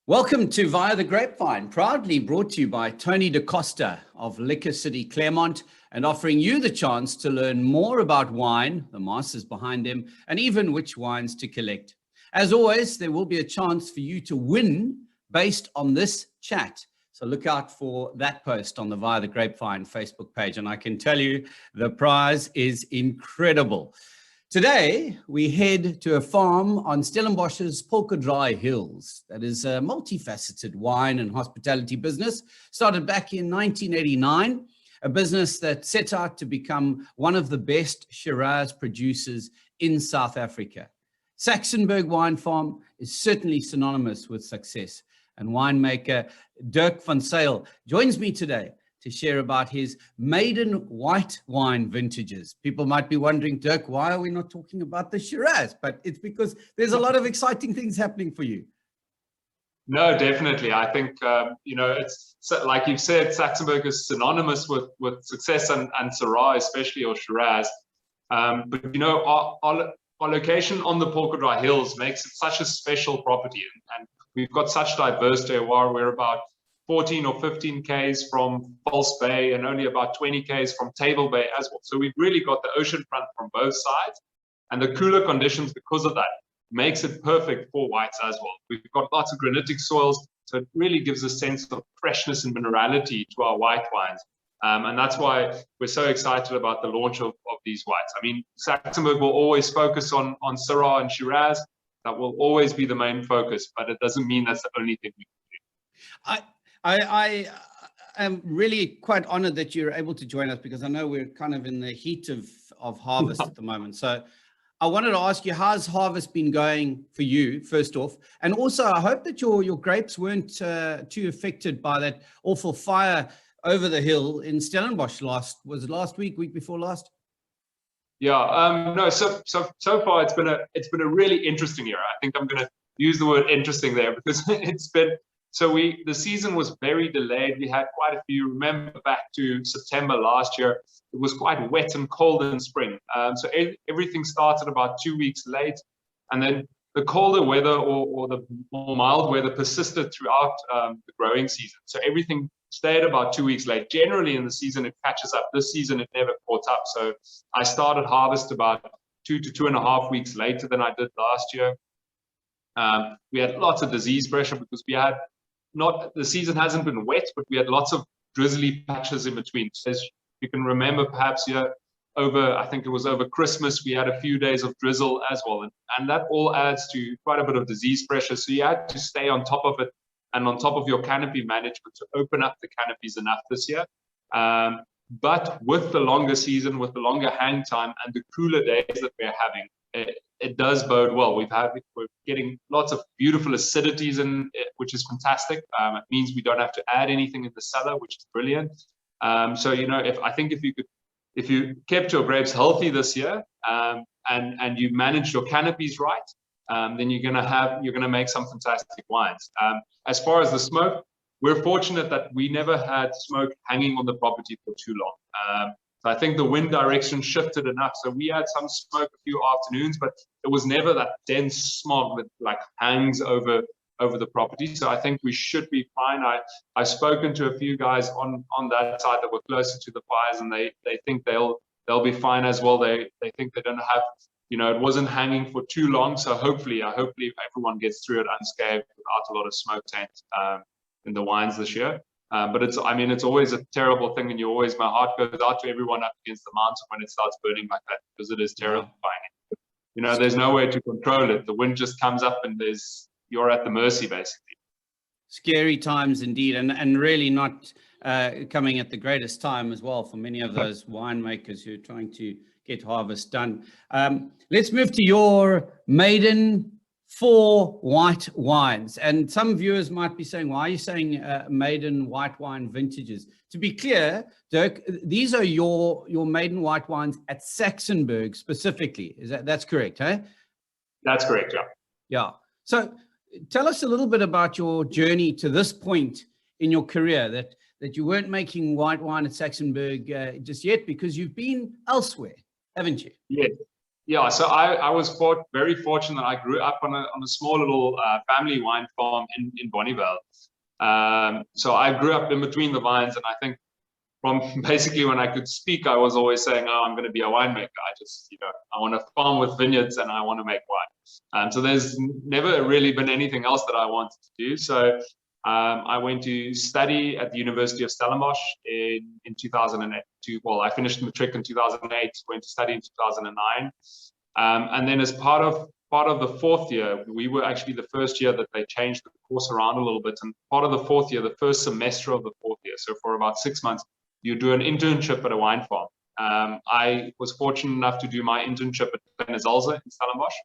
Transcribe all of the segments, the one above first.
Welcome to Via the Grapevine, proudly brought to you by Tony DaCosta of Liquor City, Claremont, and offering you the chance to learn more about wine, the masters behind them, and even which wines to collect. As always, there will be a chance for you to win based on this chat. So look out for that post on the Via the Grapevine Facebook page, and I can tell you the prize is incredible. Today, we head to a farm on Stellenbosch's Polkadry Hills. That is a multifaceted wine and hospitality business, started back in 1989, a business that set out to become one of the best Shiraz producers in South Africa. Saxenburg Wine Farm is certainly synonymous with success, and winemaker Dirk van Zyl joins me today to share about his maiden white wine vintages. People might be wondering, Dirk, why are we not talking about the Shiraz? But it's because there's a lot of exciting things happening for you. No, definitely. I think, it's like you've said, Saxenburg is synonymous with success and Syrah, especially, or Shiraz. But, our location on the Polkadry Hills makes it such a special property. And we've got such diverse terroir. We're about 14 or 15 Ks from False Bay and only about 20 Ks from Table Bay as well. So we've really got the ocean front from both sides, and the cooler conditions because of that makes it perfect for whites as well. We've got lots of granitic soils, so it really gives a sense of freshness and minerality to our white wines. And that's why we're so excited about the launch of these whites. I mean, Saxenburg will always focus on Syrah and Shiraz. That will always be the main focus, but it doesn't mean that's the only thing we can do. I am really quite honored that you're able to join us, because I know we're kind of in the heat of harvest at the moment. So I wanted to ask you, how's harvest been going for you, first off? And also, I hope that your grapes weren't too affected by that awful fire over the hill in Stellenbosch last week before last? Yeah, no, so far it's been a really interesting year. I think I'm going to use the word interesting there, because it's been, the season was very delayed. We had quite a few, remember back to September last year, it was quite wet and cold in spring. So everything started about 2 weeks late, and then the colder weather or the more mild weather persisted throughout the growing season. So everything stayed about 2 weeks late. Generally in the season, it catches up. This season, it never caught up. So I started harvest about 2 to 2.5 weeks later than I did last year. We had lots of disease pressure because the season hasn't been wet, but we had lots of drizzly patches in between. So as you can remember, perhaps I think it was over Christmas, we had a few days of drizzle as well. And that all adds to quite a bit of disease pressure. So you had to stay on top of it and on top of your canopy management to open up the canopies enough this year. But with the longer season, with the longer hang time and the cooler days that we're having, it does bode well. We're getting lots of beautiful acidities in it, which is fantastic. It means we don't have to add anything in the cellar, which is brilliant. So if you kept your grapes healthy this year, and you managed your canopies right, then you're gonna make some fantastic wines. As far as the smoke, we're fortunate that we never had smoke hanging on the property for too long. So I think the wind direction shifted enough. So we had some smoke a few afternoons, but it was never that dense smog that like hangs over the property. So I think we should be fine. I've spoken to a few guys on that side that were closer to the fires, and they think they'll be fine as well. They think they don't have, it wasn't hanging for too long. So hopefully everyone gets through it unscathed without a lot of smoke taint in the wines this year. But it's always a terrible thing, and my heart goes out to everyone up against the mountain when it starts burning like that, because it is terrifying. There's no way to control it. The wind just comes up, and you're at the mercy, basically. Scary times indeed, and really not coming at the greatest time as well for many of those winemakers who are trying to get harvest done. Let's move to your maiden 4 white wines. And some viewers might be saying, why are you saying maiden white wine vintages? To be clear, Dirk, these are your maiden white wines at Saxenburg specifically. That's correct, eh? That's correct, yeah. Yeah. So tell us a little bit about your journey to this point in your career, that you weren't making white wine at Saxenburg just yet, because you've been elsewhere, haven't you? Yes. Yeah, so I was very fortunate. I grew up on a small little family wine farm in Bonnievale. So I grew up in between the vines, and I think from basically when I could speak, I was always saying, "Oh, I'm going to be a winemaker. I just, I want to farm with vineyards and I want to make wine." So there's never really been anything else that I wanted to do. So I went to study at the University of Stellenbosch in 2008. Well, I finished matric in 2008, went to study in 2009. And then as part of the fourth year, we were actually the first year that they changed the course around a little bit. And part of the fourth year, the first semester of the fourth year, so for about 6 months, you do an internship at a wine farm. I was fortunate enough to do my internship at Dirk van Zyl in Stellenbosch.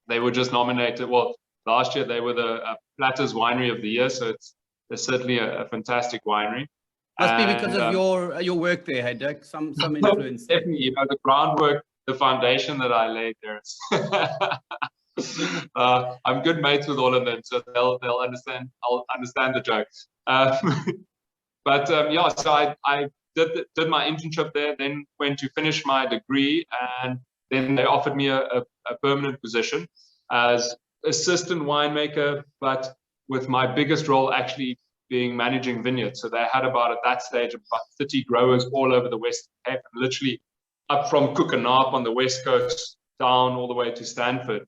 They were just nominated. Well, last year they were the Platters Winery of the Year, so it's certainly a fantastic winery. Must be because of your work there, hey Dirk, some influence. Definitely, the groundwork, the foundation that I laid there. I'm good mates with all of them, so they'll understand. I'll understand the joke. But yeah, so I did my internship there, then went to finish my degree, and then they offered me a permanent position as assistant winemaker, but with my biggest role actually being managing vineyards. So they had at that stage about 30 growers all over the Western Cape, literally up from Koekenaap on the West Coast down all the way to Stanford.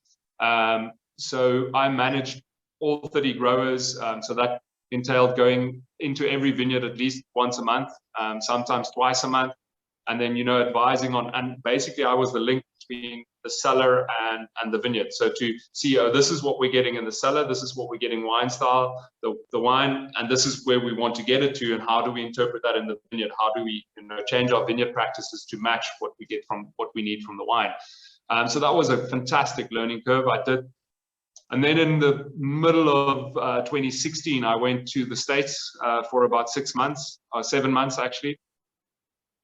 So I managed all 30 growers. So that entailed going into every vineyard at least once a month, sometimes twice a month, and then advising on. And basically, I was the link between the cellar and the vineyard. So to see, this is what we're getting in the cellar, this is what we're getting wine style, the wine, and this is where we want to get it to, and how do we interpret that in the vineyard? How do we change our vineyard practices to match what we get from what we need from the wine? So that was a fantastic learning curve. I did. And then in the middle of 2016, I went to the States for about 6 months, or 7 months actually.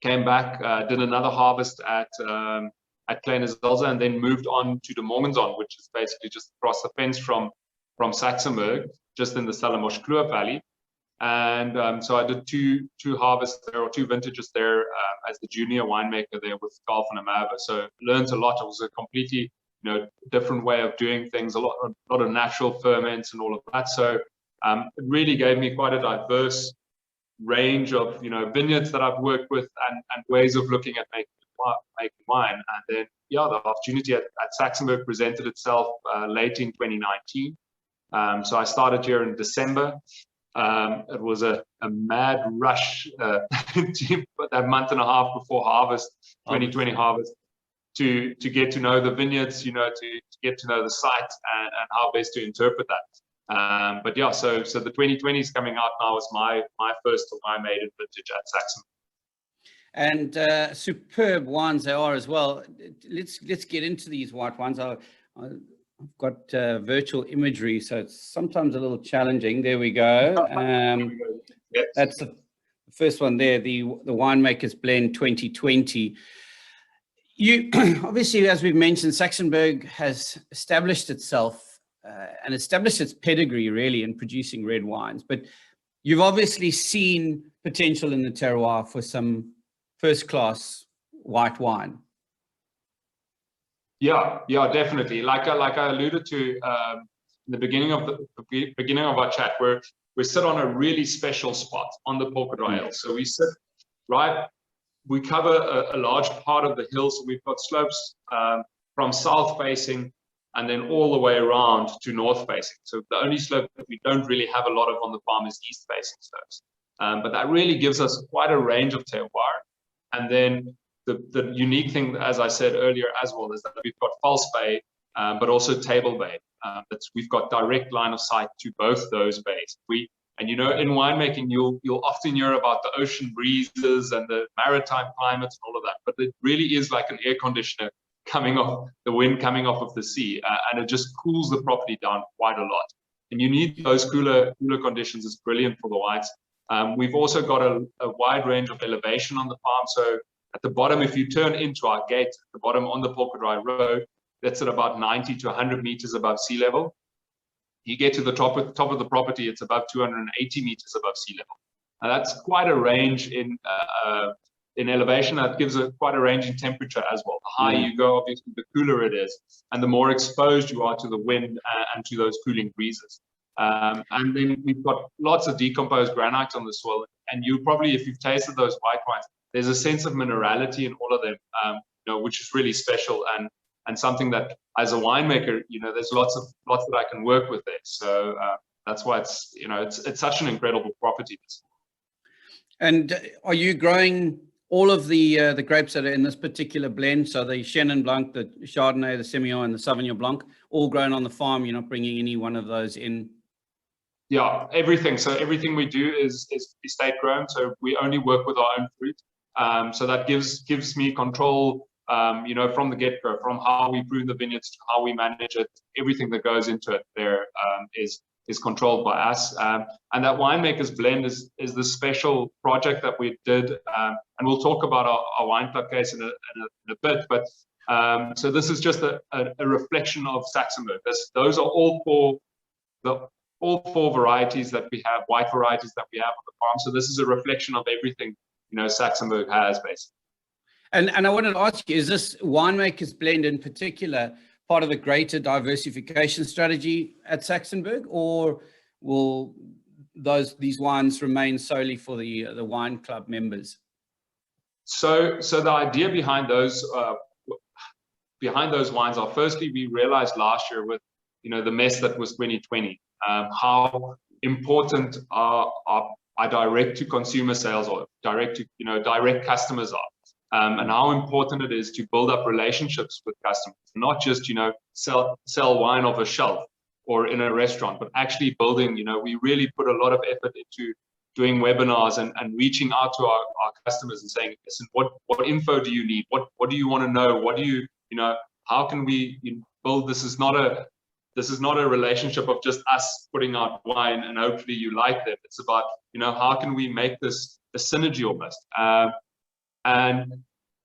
Came back, did another harvest at Kleine Zalze, and then moved on to the Morganzon, which is basically just across the fence from Saxenburg, just in the Stellenbosch Kluwer Valley. And so I did two harvests there, or 2 vintages there, as the junior winemaker there with Carl van der Merwe. So learned a lot. It was a completely different way of doing things, a lot of natural ferments and all of that. So it really gave me quite a diverse range of vineyards that I've worked with and ways of looking at making wine. And then the opportunity at Saxenburg presented itself late in 2019. So I started here in December. It was a mad rush that month and a half before harvest, 2020 harvest, to get to know the vineyards, to get to know the site and how best to interpret that. But yeah, so the 2020 is coming out now as my first of my maiden vintage at Saxenburg. And superb wines they are as well. Let's get into these white wines. I've got virtual imagery, so it's sometimes a little challenging. There we go. Yes. That's the first one there, the Winemaker's Blend 2020. You obviously, as we've mentioned, Saxenburg has established itself and established its pedigree really in producing red wines. But you've obviously seen potential in the terroir for some first-class white wine. Yeah, definitely. Like I alluded to in the beginning of our chat, we sit on a really special spot on the Polkadot Hills. So we sit right. We cover a large part of the hills. So we've got slopes from south facing and then all the way around to north facing. So the only slope that we don't really have a lot of on the farm is east facing slopes. But that really gives us quite a range of terroir. And then the unique thing, as I said earlier as well, is that we've got false bay, but also table bay. We've got direct line of sight to both those bays. And in winemaking, you'll often hear about the ocean breezes and the maritime climates and all of that, but it really is like an air conditioner coming off, the wind coming off of the sea, and it just cools the property down quite a lot. And you need those cooler conditions. It's brilliant for the whites. We've also got a wide range of elevation on the farm. So at the bottom, if you turn into our gate, at the bottom on the Polkadot Road, that's at about 90 to 100 meters above sea level. You get to the top of the property, it's above 280 meters above sea level. Now that's quite a range in in elevation, that gives quite a range in temperature as well. The higher you go, obviously, the cooler it is, and the more exposed you are to the wind and to those cooling breezes. And then we've got lots of decomposed granite on the soil, and you probably, if you've tasted those white wines, there's a sense of minerality in all of them, which is really special and something that, as a winemaker, there's lots that I can work with there. So that's why it's such an incredible property. And are you growing all of the grapes that are in this particular blend? So the Chenin Blanc, the Chardonnay, the Semillon, and the Sauvignon Blanc, all grown on the farm. You're not bringing any one of those in? Yeah, everything. So everything we do is estate grown. So we only work with our own fruit. So that gives me control, from the get-go, from how we prune the vineyards to how we manage it. Everything that goes into it there is controlled by us. And that Winemaker's blend is the special project that we did. And we'll talk about our wine club case in a bit. But so this is just a reflection of Saxenburg. Those are all four varieties that we have, white varieties that we have on the farm. So this is a reflection of everything Saxenburg has, basically. And I wanted to ask you, is this Winemaker's blend in particular part of the greater diversification strategy at Saxenburg, or will these wines remain solely for the wine club members? So the idea behind those wines are, firstly, we realized last year with the mess that was 2020, how important our direct to consumer sales or direct customers are. And how important it is to build up relationships with customers, not just, sell wine off a shelf or in a restaurant, but actually building, we really put a lot of effort into doing webinars and reaching out to our customers and saying, listen, what info do you need? What do you want to know? What do you, how can we build? This is not a relationship of just us putting out wine and hopefully you like them. It's about, how can we make this a synergy almost?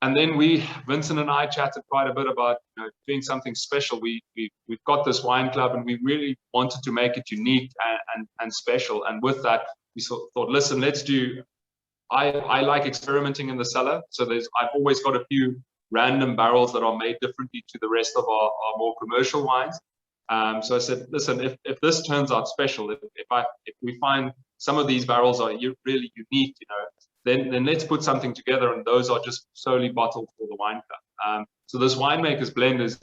And then Vincent and I chatted quite a bit about doing something special. We've got this wine club and we really wanted to make it unique and special. And with that, we thought, listen, let's do. I like experimenting in the cellar. So I've always got a few random barrels that are made differently to the rest of our more commercial wines. So I said, listen, if this turns out special, if we find some of these barrels are really unique, then let's put something together, and those are just solely bottled for the wine club. So this Winemaker's blend is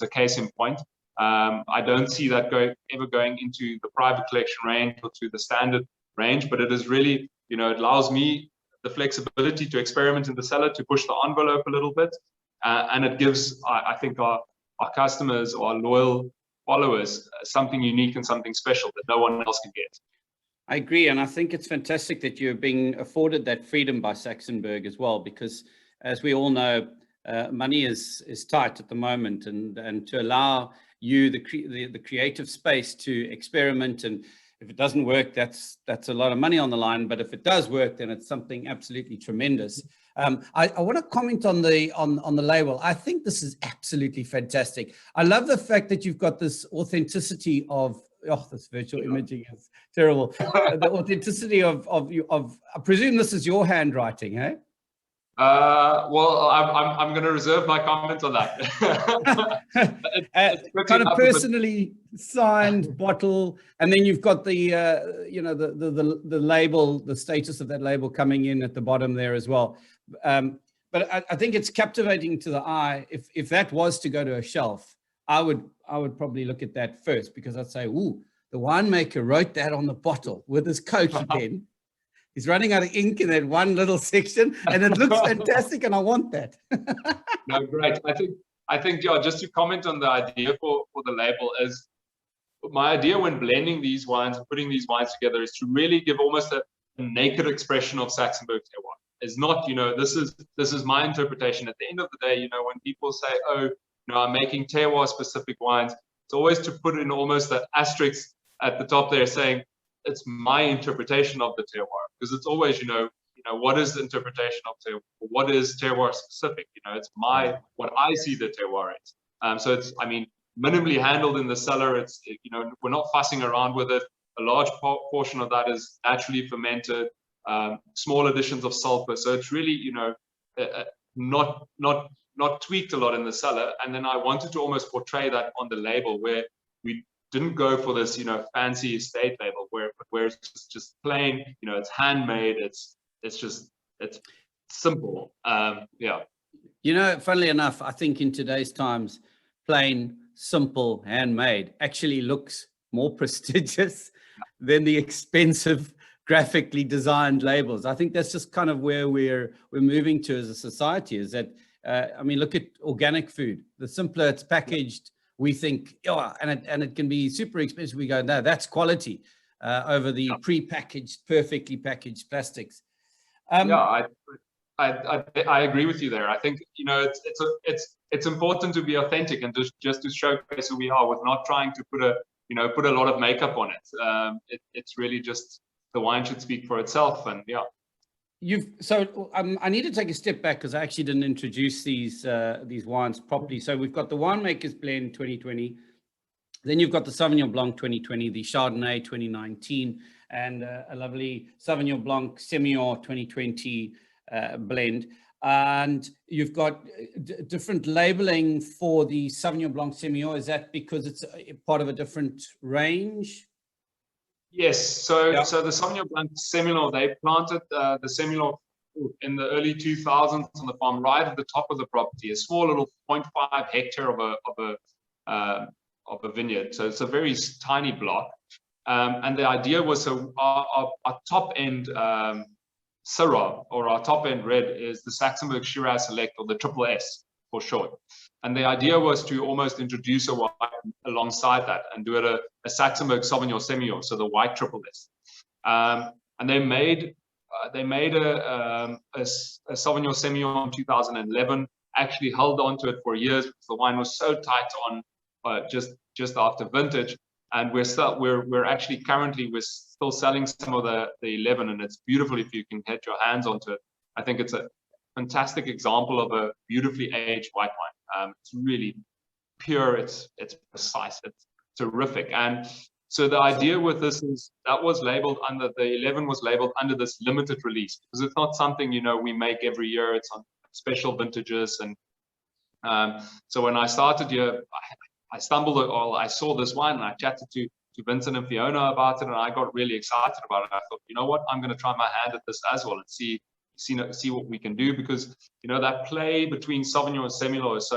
a case in point. I don't see that ever going into the private collection range or to the standard range, but it is really, it allows me the flexibility to experiment in the cellar, to push the envelope a little bit, and it gives, I think, our customers or our loyal followers something unique and something special that no one else can get. I agree, and I think it's fantastic that you're being afforded that freedom by Saxenburg as well, because as we all know, money is tight at the moment, and to allow you the creative space to experiment, and if it doesn't work, that's a lot of money on the line, but if it does work, then it's something absolutely tremendous. I want to comment on the label. I think this is absolutely fantastic. I love the fact that you've got this authenticity of, this virtual imaging is terrible. The authenticity of I presume this is your handwriting, eh? Well, I'm going to reserve my comment on that. Kind of personally signed bottle, and then you've got the the label, the status of that label coming in at the bottom there as well. But I think it's captivating to the eye. If that was to go to a shelf, I would probably look at that first, because I'd say, ooh, the winemaker wrote that on the bottle with his Coke pen. He's running out of ink in that one little section, and it looks fantastic, and I want that. No, great. I think, yeah, just to comment on the idea for the label, is my idea when blending these wines and putting these wines together is to really give almost a naked expression of Saxenburg terroir. It's not, this is my interpretation. At the end of the day, when people say, oh, I'm making terroir specific wines, it's always to put in almost an asterisk at the top there saying it's my interpretation of the terroir, because it's always, what is the interpretation of terroir? What is terroir specific? It's what I see the terroir is. So it's, minimally handled in the cellar. It's, we're not fussing around with it. A large portion of that is naturally fermented. small additions of sulfur. So it's really, you know, not tweaked a lot in the cellar. And then I wanted to almost portray that on the label, where we didn't go for this, you know, fancy estate label where it's just plain, you know, it's handmade, it's simple. Yeah. You know, funnily enough, I think in today's times, plain, simple, handmade actually looks more prestigious than the expensive, graphically designed labels. I think that's just kind of where we're moving to as a society, is that, I mean, look at organic food. The simpler it's packaged, we think, oh, and it can be super expensive. We go, no, that's quality over the pre-packaged, perfectly packaged plastics. Yeah, I agree with you there. I think, you know, it's important to be authentic and just to showcase who we are, with not trying to put a lot of makeup on it. It's really just, the wine should speak for itself. And yeah. I need to take a step back, because I actually didn't introduce these wines properly. So we've got the Winemaker's Blend 2020, then you've got the Sauvignon Blanc 2020, the Chardonnay 2019, and a lovely Sauvignon Blanc Semillon 2020 blend. And you've got different labeling for the Sauvignon Blanc Semillon. Is that because it's part of a different range? Yes, so the Sauvignon Blanc Semillon, they planted the Semillon in the early 2000s on the farm right at the top of the property, a small little 0.5 hectare of a vineyard. So it's a very tiny block. And the idea was, so our top end Syrah, or our top end red, is the Saxenburg Shiraz Select, or the Triple S for short. And the idea was to almost introduce a wine alongside that and do it a Saxenburg Sauvignon Semillon, so the white Triple S. And they made a Sauvignon Semillon in 2011. Actually held on to it for years because the wine was so tight on just after vintage. And we're still selling some of the 11, and it's beautiful if you can get your hands onto it. I think it's a fantastic example of a beautifully aged white wine. It's really pure, it's precise, it's terrific. And so the idea with this is that was labeled under, the 11 was labeled under this limited release, because it's not something, you know, we make every year. It's on special vintages. And so when I started here, I saw this wine, and I chatted to Vincent and Fiona about it, and I got really excited about it. I thought, you know what, I'm going to try my hand at this as well and see what we can do, because, you know, that play between Sauvignon and Semillon is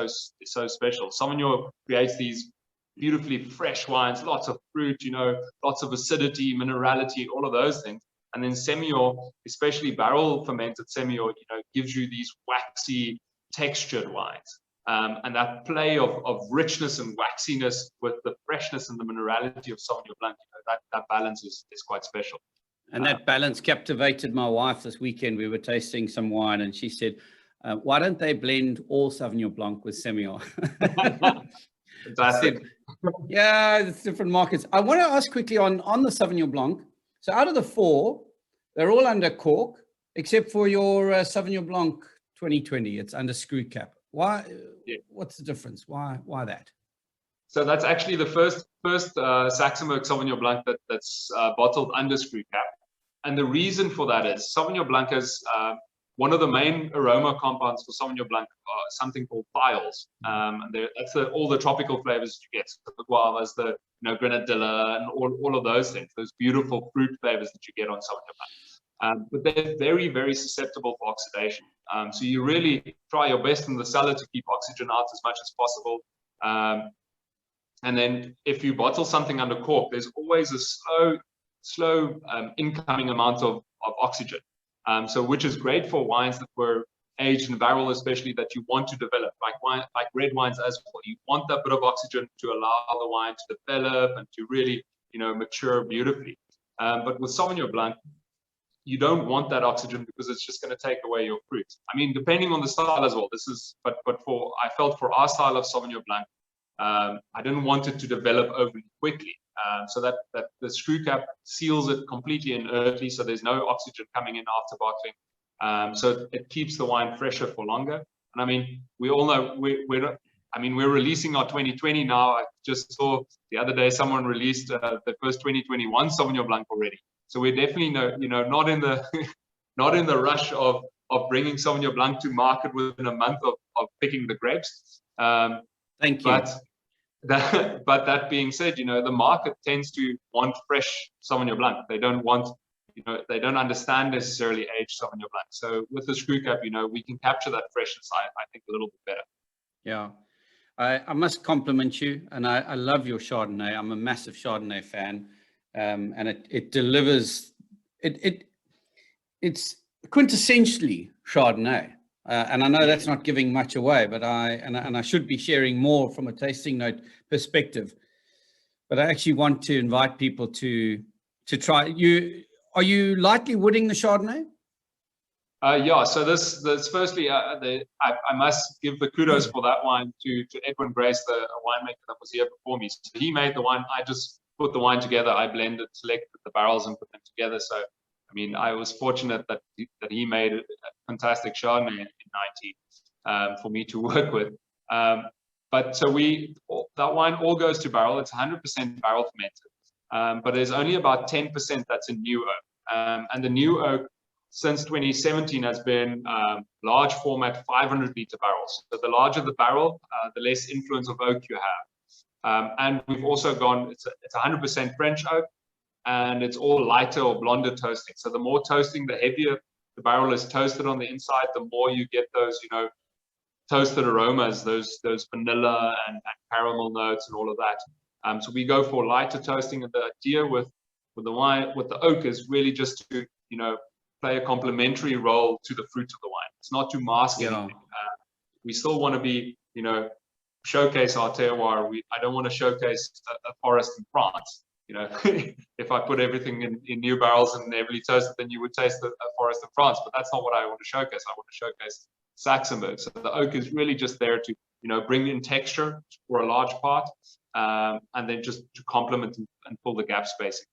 so special. Sauvignon creates these beautifully fresh wines, lots of fruit, you know, lots of acidity, minerality, all of those things. And then Semillon, especially barrel fermented Semillon, you know, gives you these waxy, textured wines. And that play of richness and waxiness with the freshness and the minerality of Sauvignon Blanc, you know, that balance is quite special. And that balance captivated my wife this weekend. We were tasting some wine, and she said, why don't they blend all Sauvignon Blanc with Semillon? Fantastic. Yeah, it's different markets. I want to ask quickly on the Sauvignon Blanc. So out of the 4, they're all under cork, except for your Sauvignon Blanc 2020. It's under screw cap. Why? Yeah. What's the difference? Why that? So that's actually the first Saxenburg Sauvignon Blanc that's bottled under screw cap. And the reason for that is Sauvignon Blanc is one of the main aroma compounds for Sauvignon Blanc are something called thiols. And that's all the tropical flavors you get, the guavas, the grenadilla, and all of those things, those beautiful fruit flavors that you get on Sauvignon Blanc. But they're very, very susceptible for oxidation. So you really try your best in the cellar to keep oxygen out as much as possible. And then if you bottle something under cork, there's always a slow incoming amount of oxygen. So which is great for wines that were aged in barrel, especially that you want to develop, like red wines as well. You want that bit of oxygen to allow the wine to develop and to really, mature beautifully. But with Sauvignon Blanc, you don't want that oxygen because it's just going to take away your fruit. I mean, depending on the style as well. But I felt for our style of Sauvignon Blanc, I didn't want it to develop overly quickly. So that the screw cap seals it completely inertly, so there's no oxygen coming in after bottling. So it keeps the wine fresher for longer. And I mean, we all know we're releasing our 2020 now. I just saw the other day someone released the first 2021 Sauvignon Blanc already. So we're definitely not in the not in the rush of bringing Sauvignon Blanc to market within a month of picking the grapes. Thank you. But that being said, the market tends to want fresh Sauvignon Blanc. They don't want, they don't understand necessarily aged Sauvignon Blanc. So with the screw cap, we can capture that freshness, I think, a little bit better. Yeah. I must compliment you, and I love your Chardonnay. I'm a massive Chardonnay fan, and it delivers. It's quintessentially Chardonnay, and I know that's not giving much away, but I should be sharing more from a tasting note perspective. But I actually want to invite people to try. Are you lightly wooding the Chardonnay? Yeah, so this firstly, I must give the kudos for that wine to Edwin Grace, the winemaker that was here before me. So he made the wine. I just put the wine together. I blended, selected the barrels, and put them together. So, I mean, I was fortunate that he made a fantastic Chardonnay in 90 for me to work with. But so that wine all goes to barrel. It's 100% barrel fermented, but there's only about 10% that's in new oak, and the new oak, since 2017, has been large format 500-liter barrels. So the larger the barrel, the less influence of oak you have. And we've also gone, it's 100% French oak, and it's all lighter or blonder toasting. So the more toasting, the heavier the barrel is toasted on the inside, the more you get those, toasted aromas, those vanilla and caramel notes and all of that. So we go for lighter toasting, and the idea with the wine, with the oak, is really just to, play a complementary role to the fruit of the wine. It's not to mask anything. We still want to be, showcase our terroir. I don't want to showcase a forest in France. If I put everything in new barrels and heavily toasted, then you would taste a forest in France. But that's not what I want to showcase. I want to showcase Saxenburg. So the oak is really just there to, bring in texture for a large part, and then just to complement and fill the gaps, basically.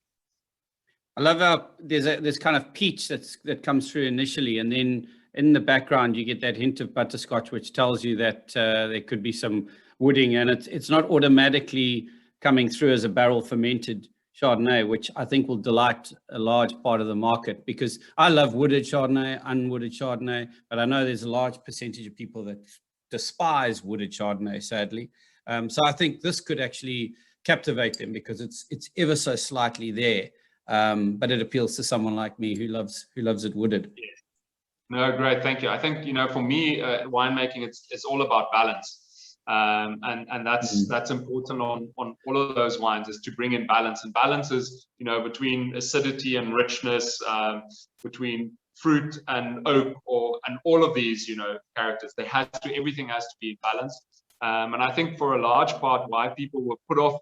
I love how there's kind of peach that comes through initially, and then in the background you get that hint of butterscotch, which tells you that there could be some wooding, and it's not automatically coming through as a barrel fermented Chardonnay, which I think will delight a large part of the market, because I love wooded Chardonnay, unwooded Chardonnay, but I know there's a large percentage of people that despise wooded Chardonnay, sadly. So I think this could actually captivate them, because it's ever so slightly there. But it appeals to someone like me who loves it wooded. Yeah. No, great, thank you. I think for me, winemaking, it's all about balance, and that's important on all of those wines, is to bring in balance. And balance is between acidity and richness, between fruit and oak, and all of these characters. Everything has to be balanced. And I think for a large part, why people were put off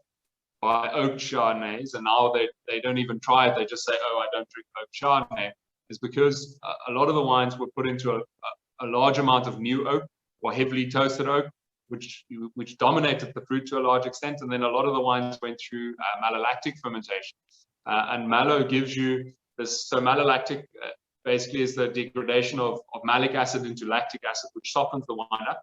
by oak Chardonnays, and now they don't even try it, they just say, oh, I don't drink oak Chardonnay, is because a lot of the wines were put into a large amount of new oak or heavily toasted oak, which dominated the fruit to a large extent, and then a lot of the wines went through malolactic fermentation, and mallow gives you this. So malolactic basically is the degradation of malic acid into lactic acid, which softens the wine up,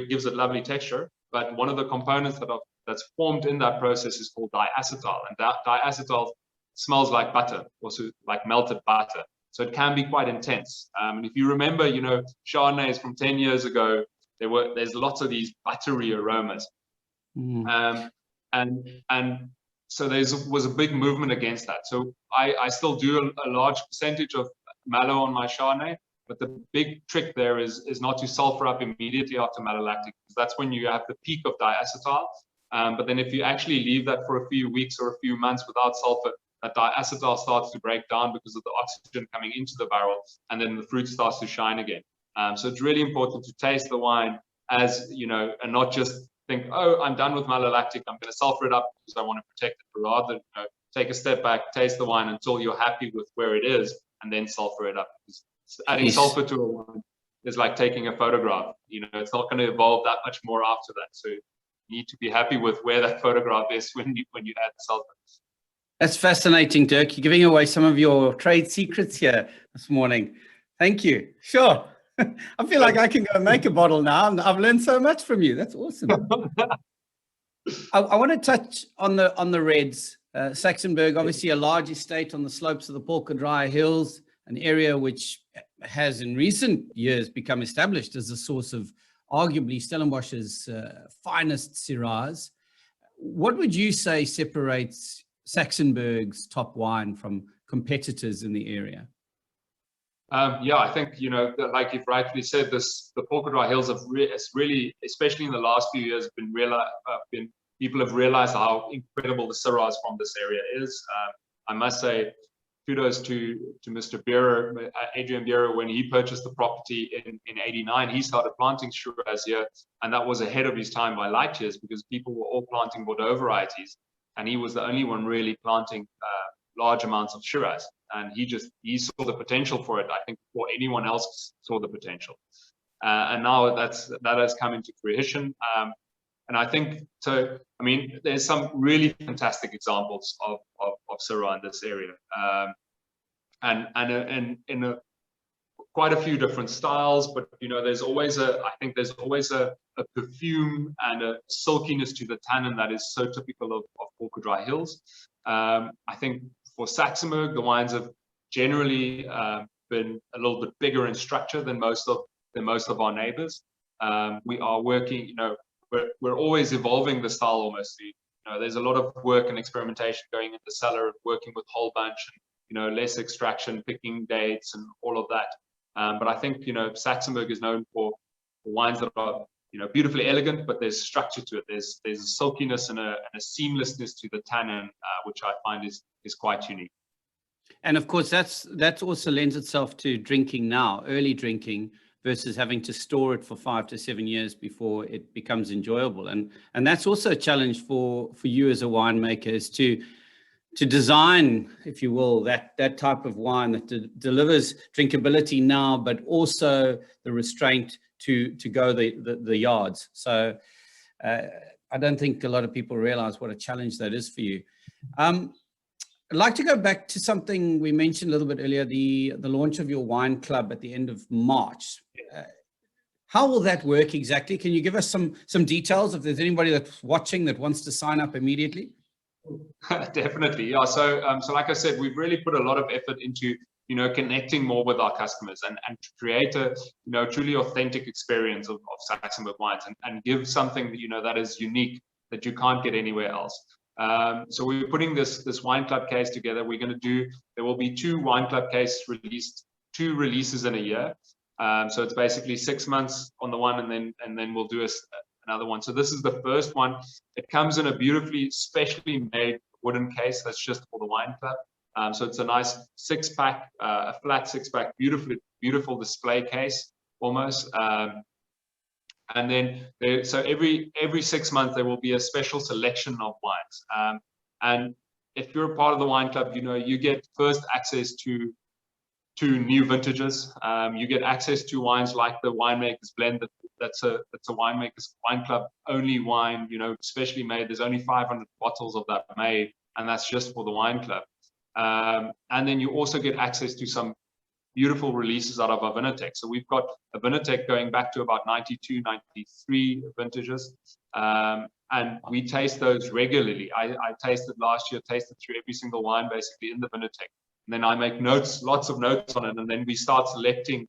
gives it lovely texture. But one of the components that's formed in that process is called diacetyl, and that diacetyl smells like butter, also like melted butter. So it can be quite intense. And if you remember, Chardonnays from 10 years ago, there's lots of these buttery aromas. And so there was a big movement against that. So I still do a large percentage of mallow on my Chardonnay, but the big trick there is not to sulfur up immediately after malolactic, because that's when you have the peak of diacetyl. But then if you actually leave that for a few weeks or a few months without sulfur, that diacetyl starts to break down because of the oxygen coming into the barrel, and then the fruit starts to shine again. So it's really important to taste the wine as, and not just think, oh, I'm done with malolactic, I'm going to sulfur it up because I want to protect it, but rather take a step back, taste the wine until you're happy with where it is, and then sulfur it up. Adding sulfur to a wine is like taking a photograph. It's not going to evolve that much more after that. So you need to be happy with where that photograph is when you add sulfur. That's fascinating, Dirk. You're giving away some of your trade secrets here this morning. Thank you. Sure. I feel like I can go and make a bottle now. I've learned so much from you. That's awesome. I want to touch on the reds Saxenburg, obviously a large estate on the slopes of the Polka Hills, an area which has in recent years become established as a source of arguably Stellenbosch's finest Syrahs. What would you say separates Saxenburg's top wine from competitors in the area? Yeah, I think, like you've rightly said, the Polka Hills have really, especially in the last few years, people have realized how incredible the Syrahs from this area is. I must say, kudos to Mr. Beerer, Adrian Beerer, when he purchased the property in '89, he started planting Shiraz here, and that was ahead of his time by light years, because people were all planting Bordeaux varieties, and he was the only one really planting large amounts of Shiraz. And he saw the potential for it, I think, before anyone else saw the potential. And now that has come into fruition. And I think, so, I mean, there's some really fantastic examples of Syrah in this area. And in quite a few different styles, but, there's always I think there's always a perfume and a silkiness to the tannin that is so typical of Polka Hills. I think for Saxenburg, the wines have generally been a little bit bigger in structure than most of our neighbors. We are working, we're always evolving the style almost. There's a lot of work and experimentation going in the cellar, working with whole bunch, and, less extraction, picking dates, and all of that. But I think, Saxenburg is known for wines that are, beautifully elegant, but there's structure to it. There's a silkiness and a seamlessness to the tannin, which I find is quite unique. And of course, that also lends itself to drinking now, early drinking, versus having to store it for 5 to 7 years before it becomes enjoyable. And that's also a challenge for you as a winemaker, is to design, if you will, that type of wine that delivers drinkability now, but also the restraint to go the yards. So I don't think a lot of people realize what a challenge that is for you. I'd like to go back to something we mentioned a little bit earlier, the launch of your wine club at the end of March. How will that work exactly? Can you give us some details if there's anybody that's watching that wants to sign up immediately? Definitely, yeah. So like I said, we've really put a lot of effort into, connecting more with our customers and to create a, truly authentic experience of Saxenburg wines and give something that, that is unique, that you can't get anywhere else. So we're putting this wine club case together. There will be 2 wine club cases released, 2 releases in a year. So it's basically 6 months on the one, and then we'll do another one. So this is the first one. It comes in a beautifully, specially made wooden case that's just for the wine club. So it's a nice 6-pack, a flat 6-pack, beautiful display case almost. And then so every 6 months there will be a special selection of wines. And if you're a part of the wine club, you get first access to new vintages. You get access to wines like the Winemaker's Blend. That's a Winemaker's Wine Club only wine, specially made. There's only 500 bottles of that made, and that's just for the wine club. And then you also get access to some beautiful releases out of our Vinotech. So we've got a Vinotech going back to about 92, 93 vintages. And we taste those regularly. I tasted last year, tasted through every single wine basically in the Vinotech. And then I make notes, lots of notes on it, and then we start selecting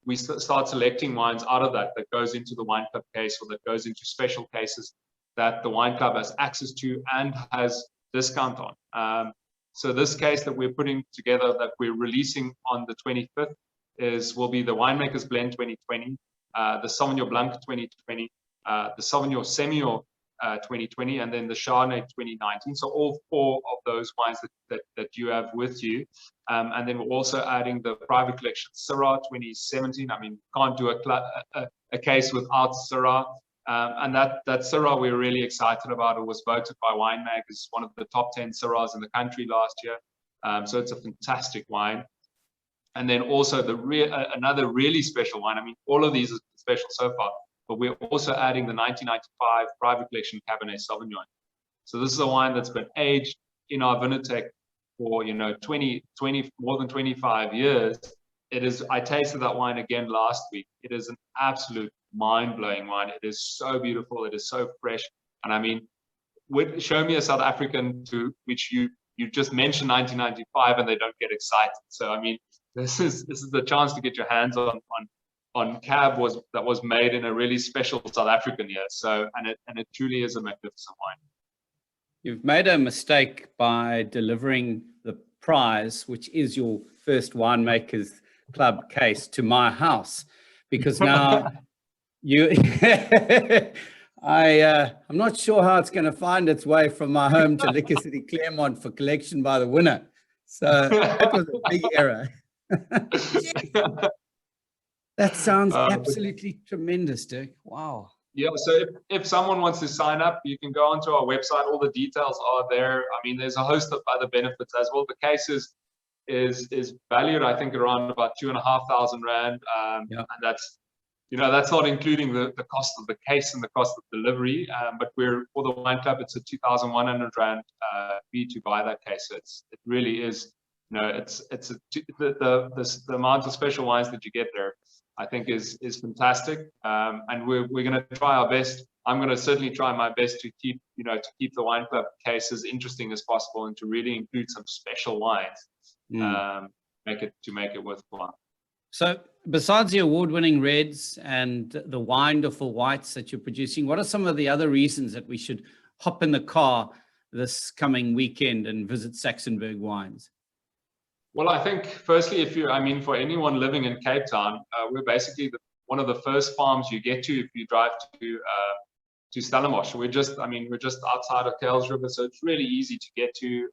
wines out of that goes into the wine club case, or that goes into special cases that the wine club has access to and has discount on. So this case that we're putting together, that we're releasing on the 25th, will be the Winemaker's Blend 2020, the Sauvignon Blanc 2020, the Sauvignon Semillon 2020, and then the Chardonnay 2019. So all 4 of those wines that you have with you. And then we're also adding the private collection Syrah 2017. I mean, can't do a case without Syrah. And that Syrah we're really excited about. It was voted by Winemaker as one of the top 10 Syrahs in the country last year. So it's a fantastic wine. And then also another really special wine. I mean, all of these are special so far, but we're also adding the 1995 private collection Cabernet Sauvignon. So this is a wine that's been aged in our Vinotech for, 20, more than 25 years. I tasted that wine again last week. It is an absolute mind-blowing wine. It is so beautiful. It is so fresh. And I mean, show me a South African to which you just mention 1995 and they don't get excited. So I mean, this is the chance to get your hands on cab that was made in a really special South African year. So and it truly is a magnificent wine. You've made a mistake by delivering the prize, which is your first Winemakers Club case, to my house, because now I'm not sure how it's going to find its way from my home to Liquor City Claremont for collection by the winner. So that was a big error. That sounds absolutely tremendous, Dirk. Wow. Yeah, so if someone wants to sign up, you can go onto our website. All the details are there. I mean, there's a host of other benefits as well. The case is valued, I think, around about 2,500 Rand. And that's, that's not including the cost of the case and the cost of delivery. But for the wine club, it's a 2,100 Rand fee to buy that case. So it really is, the amount of special wines that you get there, I think is fantastic. And we're going to try our best. I'm going to certainly try my best to keep the wine club case as interesting as possible and to really include some special wines, make it worthwhile. So besides the award-winning reds and the wonderful whites that you're producing, what are some of the other reasons that we should hop in the car this coming weekend and visit Saxenburg Wines? Well, I think firstly, for anyone living in Cape Town, we're basically one of the first farms you get to if you drive to Stellenbosch. We're just outside of Kuils River, so it's really easy to get to.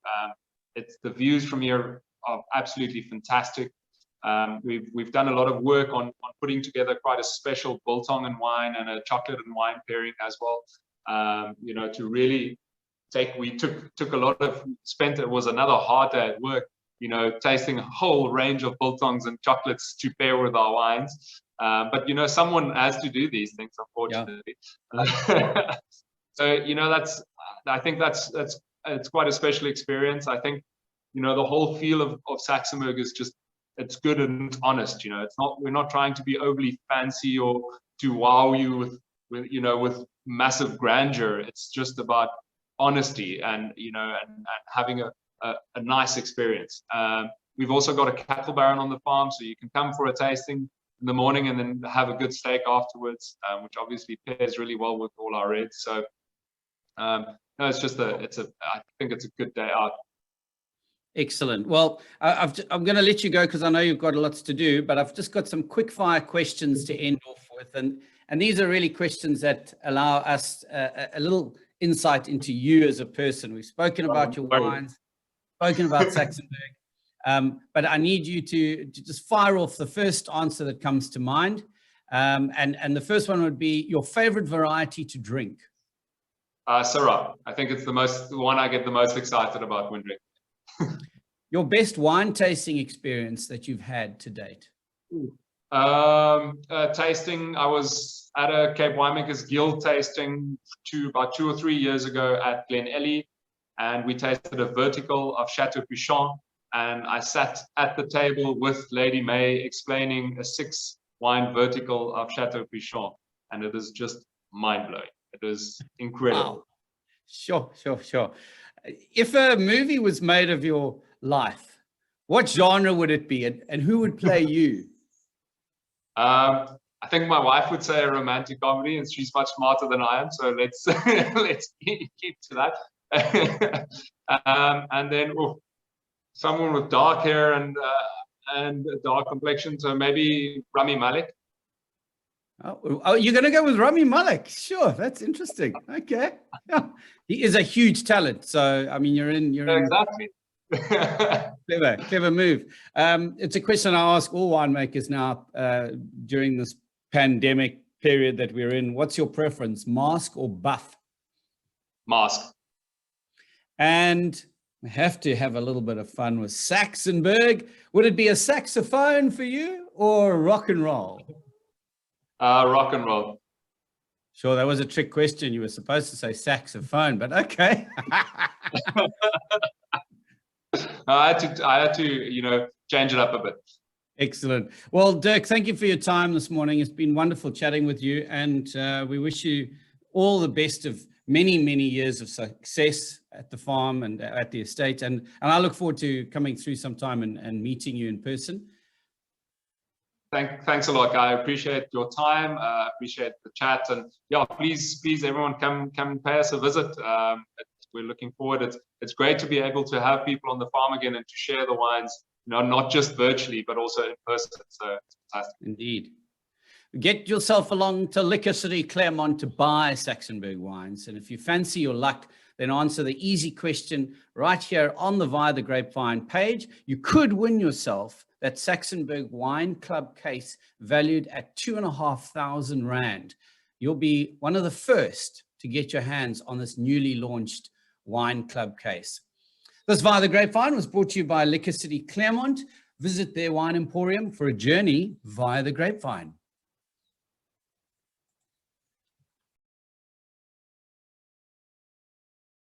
It's the views from here are absolutely fantastic. We've done a lot of work on putting together quite a special biltong and wine and a chocolate and wine pairing as well. To really it was another hard day at work, tasting a whole range of biltongs and chocolates to pair with our wines. But, someone has to do these things, unfortunately. Yeah. So, I think it's quite a special experience. I think, the whole feel of Saxenburg is just, it's good and honest. We're not trying to be overly fancy or to wow you with massive grandeur. It's just about honesty and having a nice experience. We've also got a cattle baron on the farm, so you can come for a tasting in the morning and then have a good steak afterwards, which obviously pairs really well with all our reds. So I think it's a good day out. Excellent. Well, I'm going to let you go because I know you've got lots to do, but I've just got some quick fire questions to end off with. And these are really questions that allow us a little insight into you as a person. We've spoken about your wines, spoken about Saxenburg, but I need you to just fire off the first answer that comes to mind. And the first one would be your favorite variety to drink. Syrah. I think it's the one I get the most excited about when drinking. Your best wine tasting experience that you've had to date? Tasting, I was at a Cape Winemakers Guild tasting about 2 or 3 years ago at Glen Elly, and we tasted a vertical of Chateau Pichon, and I sat at the table with Lady May explaining a 6-wine vertical of Chateau Pichon, and it is just mind-blowing. It is incredible. Wow. Sure. If a movie was made of your life, what genre would it be, and who would play you? I think my wife would say a romantic comedy, and she's much smarter than I am, so let's keep to that. And then someone with dark hair and a dark complexion, so maybe Rami Malek. Oh, you're going to go with Rami Malek? Sure, that's interesting. Okay, yeah. He is a huge talent. So I mean, you're in. Exactly. Clever move. It's a question I ask all winemakers now during this pandemic period that we're in. What's your preference, mask or buff? Mask. And we have to have a little bit of fun with Saxenburg. Would it be a saxophone for you or rock and roll? Rock and roll. Sure, that was a trick question. You were supposed to say saxophone, but okay. I had to, change it up a bit. Excellent. Well, Dirk, thank you for your time this morning. It's been wonderful chatting with you, and we wish you all the best of many, many years of success at the farm and at the estate. And I look forward to coming through sometime and meeting you in person. Thanks a lot, Guy. I appreciate your time. Appreciate the chat, and yeah, please, everyone, come pay us a visit. We're looking forward. It's great to be able to have people on the farm again and to share the wines, not just virtually, but also in person. So it's fantastic. Indeed. Get yourself along to Liquor City Claremont to buy Saxenburg wines. And if you fancy your luck, then answer the easy question right here on the Via the Grapevine page. You could win yourself that Saxenburg Wine Club case valued at 2,500 Rand. You'll be one of the first to get your hands on this newly launched wine club case. This Via the Grapevine was brought to you by Liquor City Claremont. Visit their wine emporium for a journey via the Grapevine.